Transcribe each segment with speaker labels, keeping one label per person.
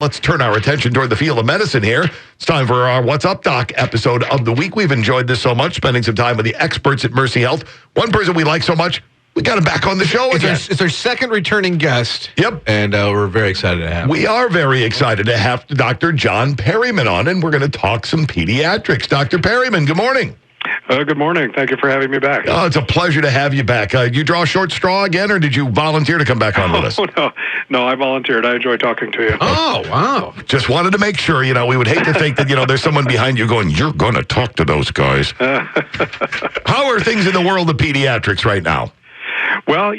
Speaker 1: Let's turn our attention toward the field of medicine here. It's time for our What's Up Doc episode of the week. We've enjoyed this so much, spending some time with the experts at Mercy Health. One person we like so much, we got him back on the show again.
Speaker 2: It's our second returning guest.
Speaker 1: Yep.
Speaker 2: And we're very excited to have him.
Speaker 1: We are very excited to have Dr. John Perryman on, and we're going to talk some pediatrics. Dr. Perryman, good morning.
Speaker 3: Good morning. Thank you for having me back.
Speaker 1: Oh, it's a pleasure to have you back. You draw a short straw again, or did you volunteer to come back on with us?
Speaker 3: No, I volunteered. I enjoy talking to you.
Speaker 2: Oh, wow.
Speaker 1: Just wanted to make sure, we would hate to think that, there's someone behind you going, you're going to talk to those guys. How are things in the world of pediatrics right now?
Speaker 3: Well,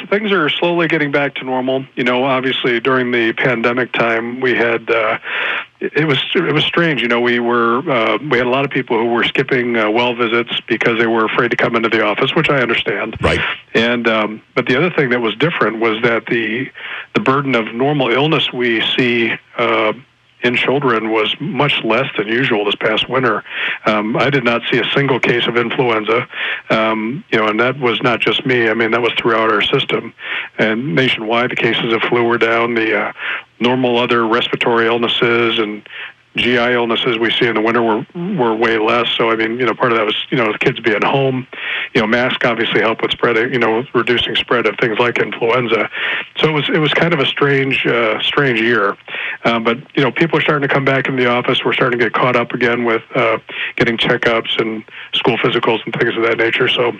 Speaker 3: things are slowly getting back to normal. Obviously during the pandemic time, we had it was strange. We had a lot of people who were skipping well visits because they were afraid to come into the office, which I understand.
Speaker 1: Right.
Speaker 3: And but the other thing that was different was that the burden of normal illness we see in children was much less than usual this past winter. I did not see a single case of influenza, and that was not just me. I mean, that was throughout our system. And nationwide, the cases of flu were down. The normal other respiratory illnesses and GI illnesses we see in the winter were way less. So, I mean, part of that was, the kids being home. Masks obviously help with spreading, reducing spread of things like influenza. So it was kind of a strange year. But, people are starting to come back in the office. We're starting to get caught up again with getting checkups and school physicals and things of that nature. So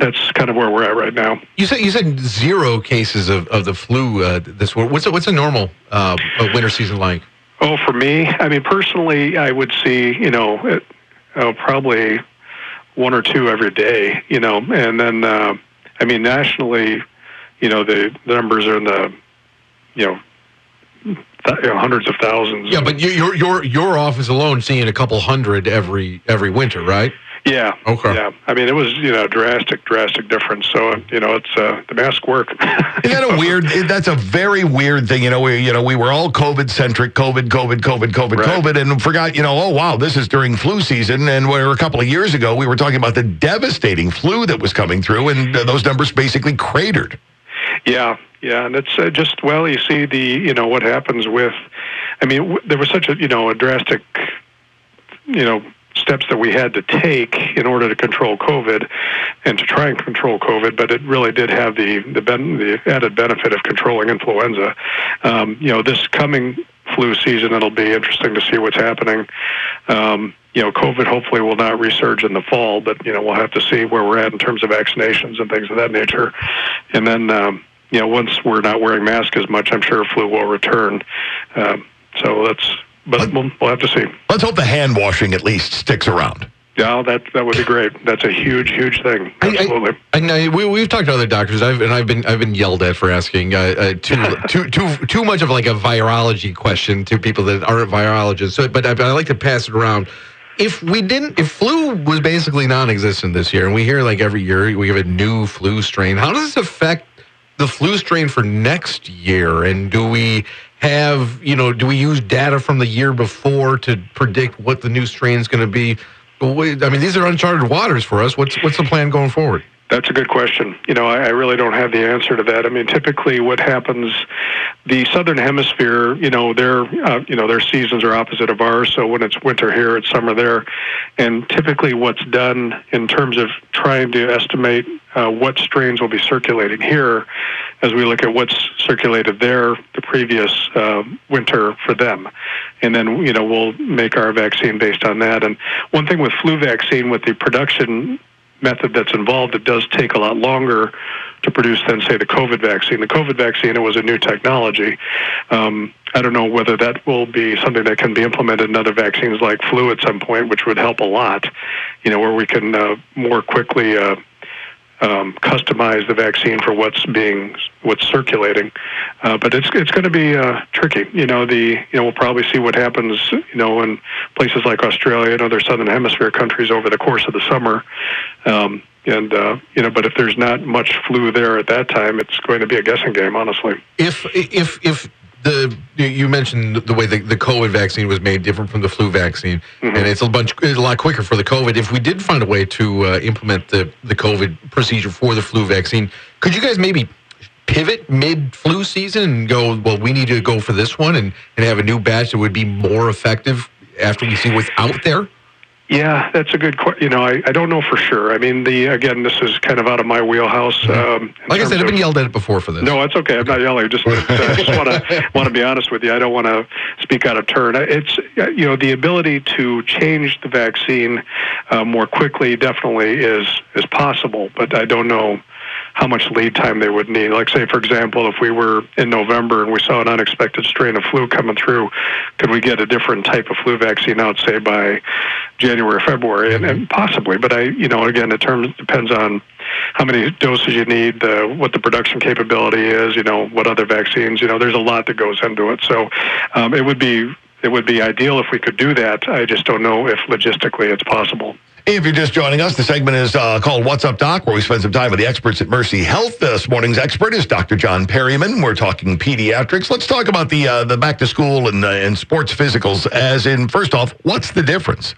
Speaker 3: that's kind of where we're at right now.
Speaker 2: You said 0 cases of the flu this winter. What's a normal winter season like?
Speaker 3: Oh, for me, I mean, personally, I would see, probably 1 or 2 every day, and then, nationally, the numbers are in the, hundreds of thousands.
Speaker 2: Yeah, but your office alone seeing a couple hundred every winter, right?
Speaker 3: Yeah.
Speaker 2: Okay.
Speaker 3: Yeah. I mean, it was, drastic difference. So, it's the mask work.
Speaker 1: Isn't that a weird? That's a very weird thing. We were all COVID centric, COVID, and forgot. Oh wow, this is during flu season, and where a couple of years ago we were talking about the devastating flu that was coming through, and those numbers basically cratered.
Speaker 3: Yeah, and it's you see the what happens with. I mean, there was such a drastic, steps that we had to take in order to control COVID and to try and control COVID, but it really did have the added benefit of controlling influenza. This coming flu season, it'll be interesting to see what's happening. COVID hopefully will not resurge in the fall, but, we'll have to see where we're at in terms of vaccinations and things of that nature. And then, once we're not wearing masks as much, I'm sure flu will return. But we'll have to see.
Speaker 1: Let's hope the hand washing at least sticks around.
Speaker 3: Yeah, that would be great. That's a huge thing. Absolutely.
Speaker 2: I know we've talked to other doctors. I've been yelled at for asking too much of like a virology question to people that aren't virologists. So, but I like to pass it around. If flu was basically non-existent this year, and we hear like every year we have a new flu strain, how does this affect the flu strain for next year? And do we use data from the year before to predict what the new strain is going to be? I mean, these are uncharted waters for us. What's the plan going forward?
Speaker 3: That's a good question. I really don't have the answer to that. I mean, typically what happens, the Southern Hemisphere, their seasons are opposite of ours. So when it's winter here, it's summer there. And typically what's done in terms of trying to estimate what strains will be circulating here, as we look at what's circulated there the previous winter for them. And then, we'll make our vaccine based on that. And one thing with flu vaccine, with the production method that's involved, it does take a lot longer to produce than, say, the COVID vaccine. The COVID vaccine, it was a new technology. I don't know whether that will be something that can be implemented in other vaccines like flu at some point, which would help a lot, where we can more quickly customize the vaccine for what's circulating. But it's going to be tricky. We'll probably see what happens, in places like Australia and other Southern Hemisphere countries over the course of the summer. But if there's not much flu there at that time, it's going to be a guessing game, honestly.
Speaker 2: If you mentioned the way the COVID vaccine was made different from the flu vaccine, and it's a lot quicker for the COVID. If we did find a way to implement the COVID procedure for the flu vaccine, could you guys maybe pivot mid-flu season and go, well, we need to go for this one and have a new batch that would be more effective after we see what's out there?
Speaker 3: Yeah, that's a good question. I don't know for sure. I mean, again, this is kind of out of my wheelhouse.
Speaker 2: Like I said, I've been yelled at before for this.
Speaker 3: No, it's okay. I'm not yelling. Just want to be honest with you. I don't want to speak out of turn. It's the ability to change the vaccine more quickly definitely is possible, but I don't know how much lead time they would need. Like, say, for example, if we were in November and we saw an unexpected strain of flu coming through, could we get a different type of flu vaccine out, say, by January or February? And possibly, but again, it depends on how many doses you need, what the production capability is, what other vaccines, there's a lot that goes into it. So it would be ideal if we could do that. I just don't know if logistically it's possible.
Speaker 1: If you're just joining us, the segment is called What's Up, Doc, where we spend some time with the experts at Mercy Health. This morning's expert is Dr. John Perryman. We're talking pediatrics. Let's talk about the back to school and sports physicals. As in, first off, what's the difference?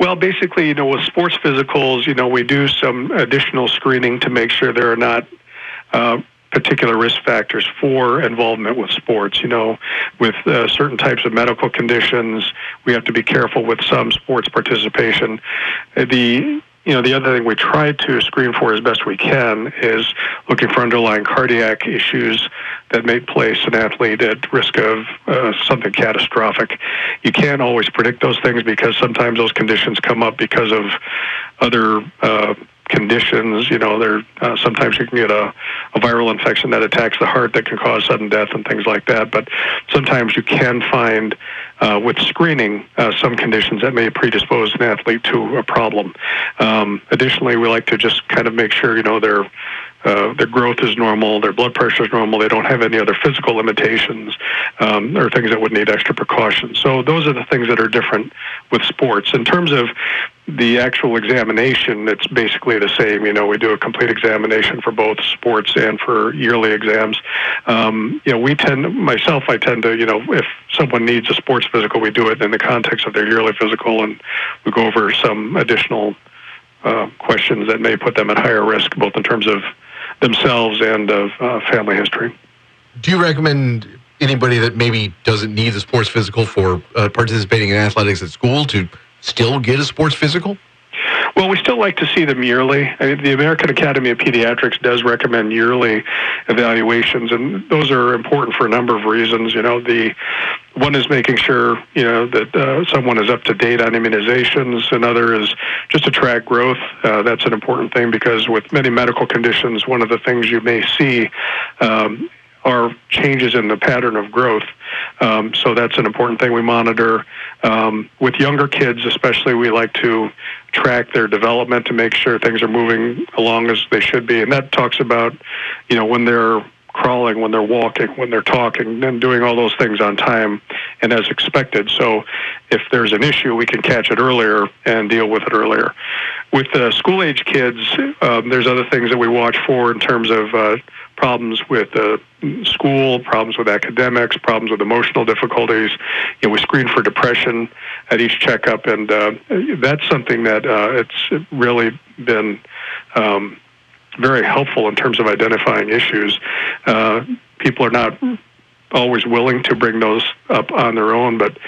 Speaker 3: Well, basically, with sports physicals, we do some additional screening to make sure there are not particular risk factors for involvement with sports. With certain types of medical conditions, we have to be careful with some sports participation. The other thing we try to screen for as best we can is looking for underlying cardiac issues that may place an athlete at risk of something catastrophic. You can't always predict those things because sometimes those conditions come up because of other conditions. Sometimes you can get a viral infection that attacks the heart that can cause sudden death and things like that. But sometimes you can find with screening some conditions that may predispose an athlete to a problem. Additionally, we like to just kind of make sure their growth is normal, their blood pressure is normal, they don't have any other physical limitations or things that would need extra precautions. So those are the things that are different with sports. In terms of the actual examination, it's basically the same. We do a complete examination for both sports and for yearly exams. I tend to, if someone needs a sports physical, we do it in the context of their yearly physical, and we go over some additional questions that may put them at higher risk, both in terms of themselves and of family history.
Speaker 2: Do you recommend anybody that maybe doesn't need the sports physical for participating in athletics at school to still get a sports physical?
Speaker 3: Well, we still like to see them yearly. The American Academy of Pediatrics does recommend yearly evaluations, and those are important for a number of reasons. The one is making sure, that someone is up to date on immunizations. Another is just to track growth. That's an important thing because with many medical conditions, one of the things you may see are changes in the pattern of growth. So that's an important thing we monitor. With younger kids especially, we like to track their development to make sure things are moving along as they should be. And that talks about, when they're crawling, when they're walking, when they're talking, and doing all those things on time and as expected. So if there's an issue, we can catch it earlier and deal with it earlier. With school-age kids, there's other things that we watch for in terms of problems with school, problems with academics, problems with emotional difficulties. We screen for depression at each checkup, and that's something that it's really been very helpful in terms of identifying issues. People are not always willing to bring those up on their own, but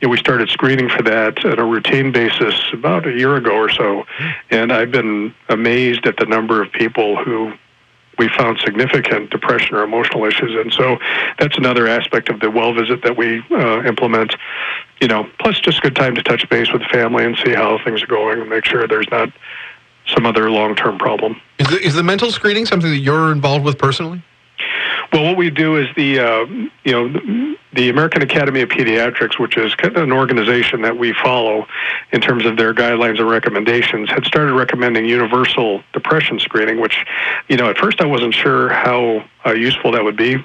Speaker 3: we started screening for that on a routine basis about a year ago or so, and I've been amazed at the number of people who we found significant depression or emotional issues. And so that's another aspect of the well visit that we implement, plus just a good time to touch base with the family and see how things are going and make sure there's not some other long-term problem.
Speaker 2: Is the mental screening something that you're involved with personally?
Speaker 3: Well, what we do is the American Academy of Pediatrics, which is kind of an organization that we follow in terms of their guidelines and recommendations, had started recommending universal depression screening, which, at first I wasn't sure how useful that would be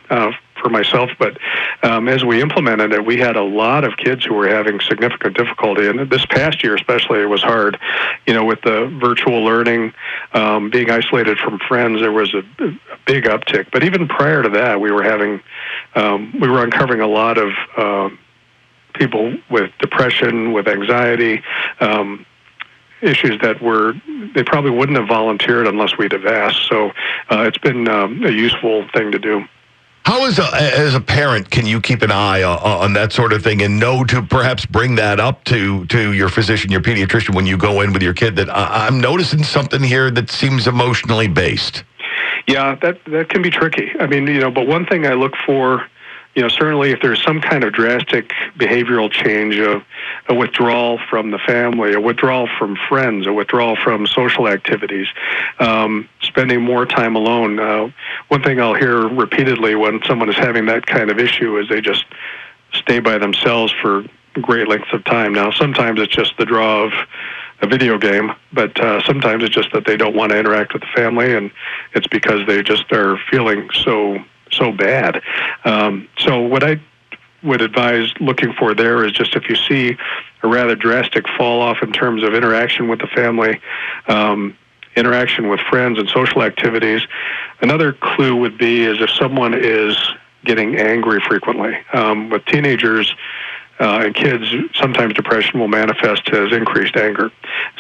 Speaker 3: for myself, but as we implemented it, we had a lot of kids who were having significant difficulty, and this past year especially, it was hard. With the virtual learning, being isolated from friends, there was a big uptick. But even prior to that, we were uncovering a lot of people with depression, with anxiety, issues that they probably wouldn't have volunteered unless we'd have asked. So it's been a useful thing to do.
Speaker 1: How, as a parent, can you keep an eye on that sort of thing and know to perhaps bring that up to your physician, your pediatrician, when you go in with your kid that I'm noticing something here that seems emotionally based?
Speaker 3: Yeah, that can be tricky. I mean, but one thing I look for, certainly if there's some kind of drastic behavioral change, a withdrawal from the family, a withdrawal from friends, a withdrawal from social activities, spending more time alone. One thing I'll hear repeatedly when someone is having that kind of issue is they just stay by themselves for great lengths of time. Now, sometimes it's just the draw of a video game, but sometimes it's just that they don't want to interact with the family, and it's because they just are feeling so bad. So what I would advise looking for there is just if you see a rather drastic fall off in terms of interaction with the family, interaction with friends and social activities. Another clue would be is if someone is getting angry frequently. With teenagers and kids, sometimes depression will manifest as increased anger.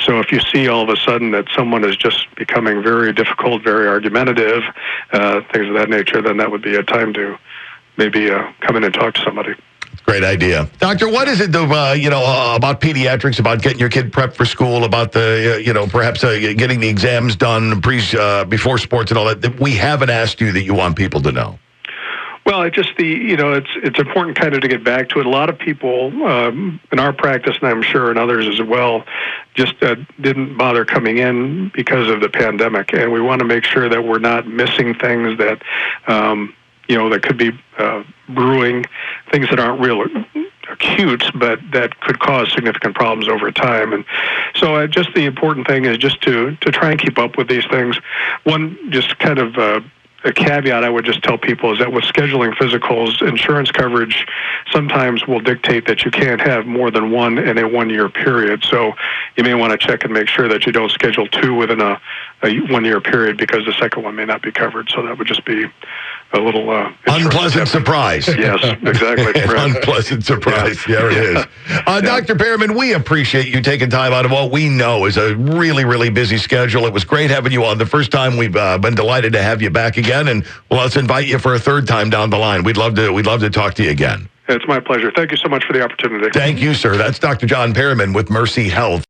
Speaker 3: So if you see all of a sudden that someone is just becoming very difficult, very argumentative, things of that nature, then that would be a time to maybe come in and talk to somebody.
Speaker 1: Great idea. Doctor, what is it, about pediatrics, about getting your kid prepped for school, about the, perhaps getting the exams done before sports and all that we haven't asked you that you want people to know?
Speaker 3: Well, it's important kind of to get back to it. A lot of people in our practice, and I'm sure in others as well, just didn't bother coming in because of the pandemic. And we want to make sure that we're not missing things that, that could be brewing, things that aren't real acute, but that could cause significant problems over time. And so just the important thing is just to try and keep up with these things. One just kind of a caveat I would just tell people is that with scheduling physicals, insurance coverage sometimes will dictate that you can't have more than one in a 1 year period. So you may want to check and make sure that you don't schedule two within a 1 year period because the second one may not be covered. So that would just be a little
Speaker 1: unpleasant surprise.
Speaker 3: Yes, exactly.
Speaker 1: Unpleasant surprise. Yeah, it is. Dr. Perryman, we appreciate you taking time out of what we know is a really, really busy schedule. It was great having you on the first time. We've been delighted to have you back again, and let's invite you for a third time down the line. We'd love to talk to you again.
Speaker 3: It's my pleasure. Thank you so much for the opportunity.
Speaker 1: Thank you, sir. That's Dr. John Perryman with Mercy Health.